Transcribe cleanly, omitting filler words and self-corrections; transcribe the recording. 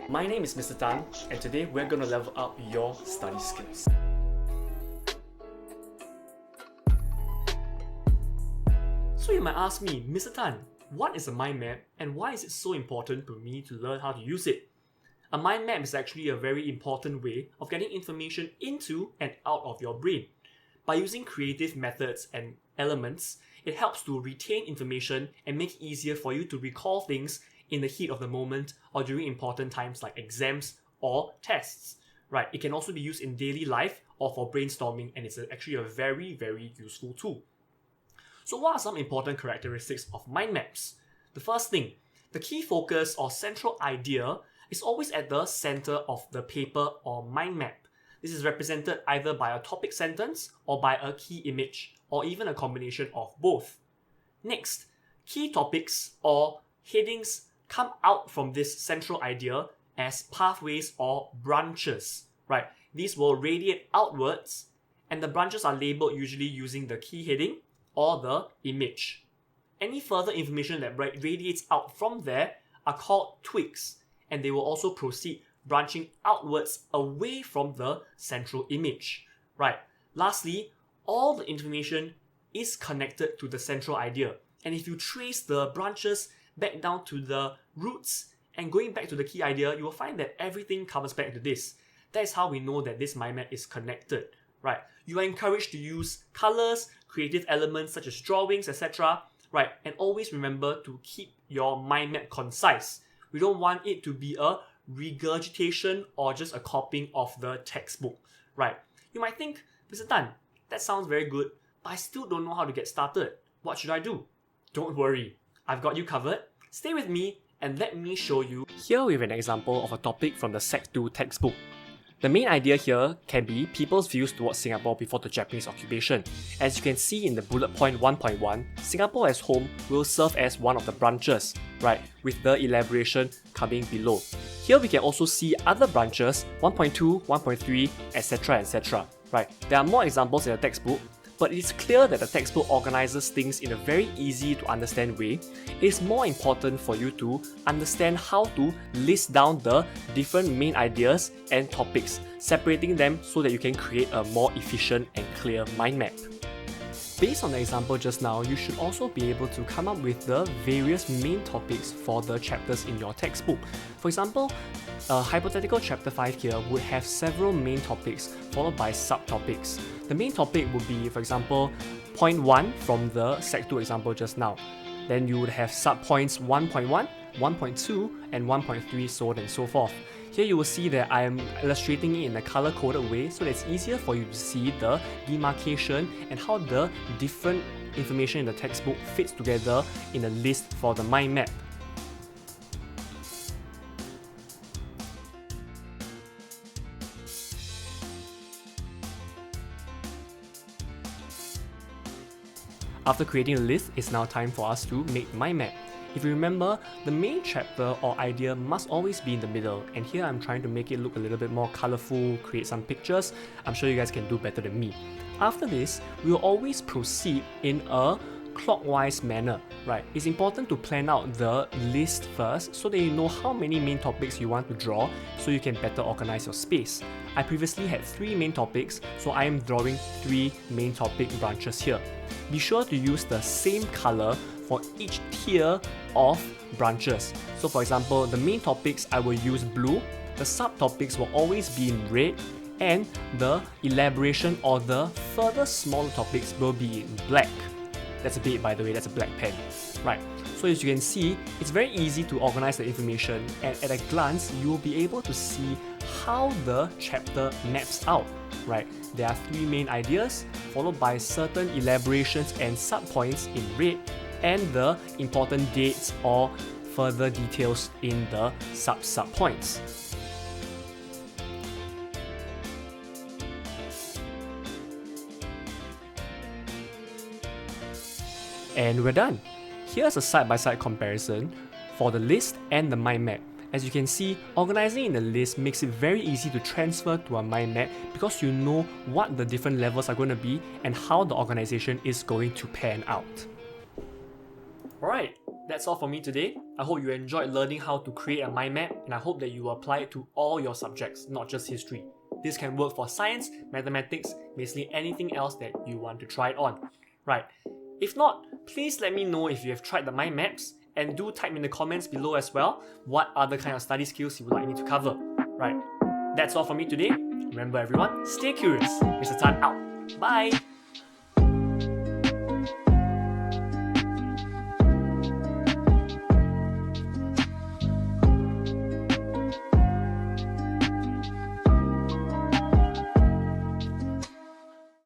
My name is Mr. Tan, and today we're going to level up your study skills. So you might ask me, Mr. Tan, what is a mind map and why is it so important for me to learn how to use it? A mind map is actually a very important way of getting information into and out of your brain. By using creative methods and elements, it helps to retain information and make it easier for you to recall things in the heat of the moment or during important times like exams or tests. Right? It can also be used in daily life or for brainstorming, and it's actually a very, very useful tool. So what are some important characteristics of mind maps? The first thing, the key focus or central idea is always at the center of the paper or mind map. This is represented either by a topic sentence or by a key image, or even a combination of both. Next, key topics or headings come out from this central idea as pathways or branches. Right? These will radiate outwards, and the branches are labeled usually using the key heading or the image. Any further information that radiates out from there are called twigs, and they will also proceed branching outwards away from the central image. Right. Lastly, all the information is connected to the central idea, and if you trace the branches back down to the roots and going back to the key idea, you will find that everything comes back to this. That is how we know that this mind map is connected. Right. You are encouraged to use colors, creative elements such as drawings, etc. Right. And always remember to keep your mind map concise. We don't want it to be a regurgitation or just a copying of the textbook. Right. You might think, Mr. Tan, that sounds very good, but I still don't know how to get started. What should I do? Don't worry. I've got you covered. Stay with me and let me show you. Here we have an example of a topic from the Sec 2 textbook. The main idea here can be people's views towards Singapore before the Japanese occupation. As you can see in the bullet point 1.1, Singapore as home will serve as one of the branches, right, with the elaboration coming below. Here we can also see other branches, 1.2, 1.3, etc, etc, right. There are more examples in the textbook, but it is clear that the textbook organizes things in a very easy to understand way. It is more important for you to understand how to list down the different main ideas and topics, separating them so that you can create a more efficient and clear mind map. Based on the example just now, you should also be able to come up with the various main topics for the chapters in your textbook. For example, a hypothetical chapter 5 here would have several main topics followed by subtopics. The main topic would be, for example, point 1 from the Sec 2 example just now. Then you would have subpoints 1.1, 1.2, and 1.3, so on and so forth. Here you will see that I am illustrating it in a color-coded way so that it's easier for you to see the demarcation and how the different information in the textbook fits together in a list for the mind map. After creating a list, it's now time for us to make mind map. If you remember, the main chapter or idea must always be in the middle, and here I'm trying to make it look a little bit more colorful, create some pictures. I'm sure you guys can do better than me. After this, we will always proceed in a clockwise manner, right? It's important to plan out the list first so that you know how many main topics you want to draw so you can better organize your space. I previously had 3 main topics, so I am drawing 3 main topic branches here. Be sure to use the same color for each tier of branches. So for example, the main topics I will use blue, the subtopics will always be in red, and the elaboration or the further smaller topics will be in black. That's a bit, by the way, that's a black pen. Right, so as you can see, it's very easy to organize the information, and at a glance, you will be able to see how the chapter maps out. Right, there are 3 main ideas, followed by certain elaborations and subpoints in red, and the important dates or further details in the subpoints. And we're done. Here's a side-by-side comparison for the list and the mind map. As you can see, organizing in the list makes it very easy to transfer to a mind map because you know what the different levels are going to be and how the organization is going to pan out. Alright, That's all for me today. I hope you enjoyed learning how to create a mind map, and I hope that you will apply it to all your subjects, not just history. This can work for science, mathematics, basically anything else that you want to try it on. Right. If not, please let me know if you have tried the mind maps, and do type in the comments below as well what other kind of study skills you would like me to cover. Right. That's all from me today. Remember everyone, stay curious. Mr. Tan out. Bye!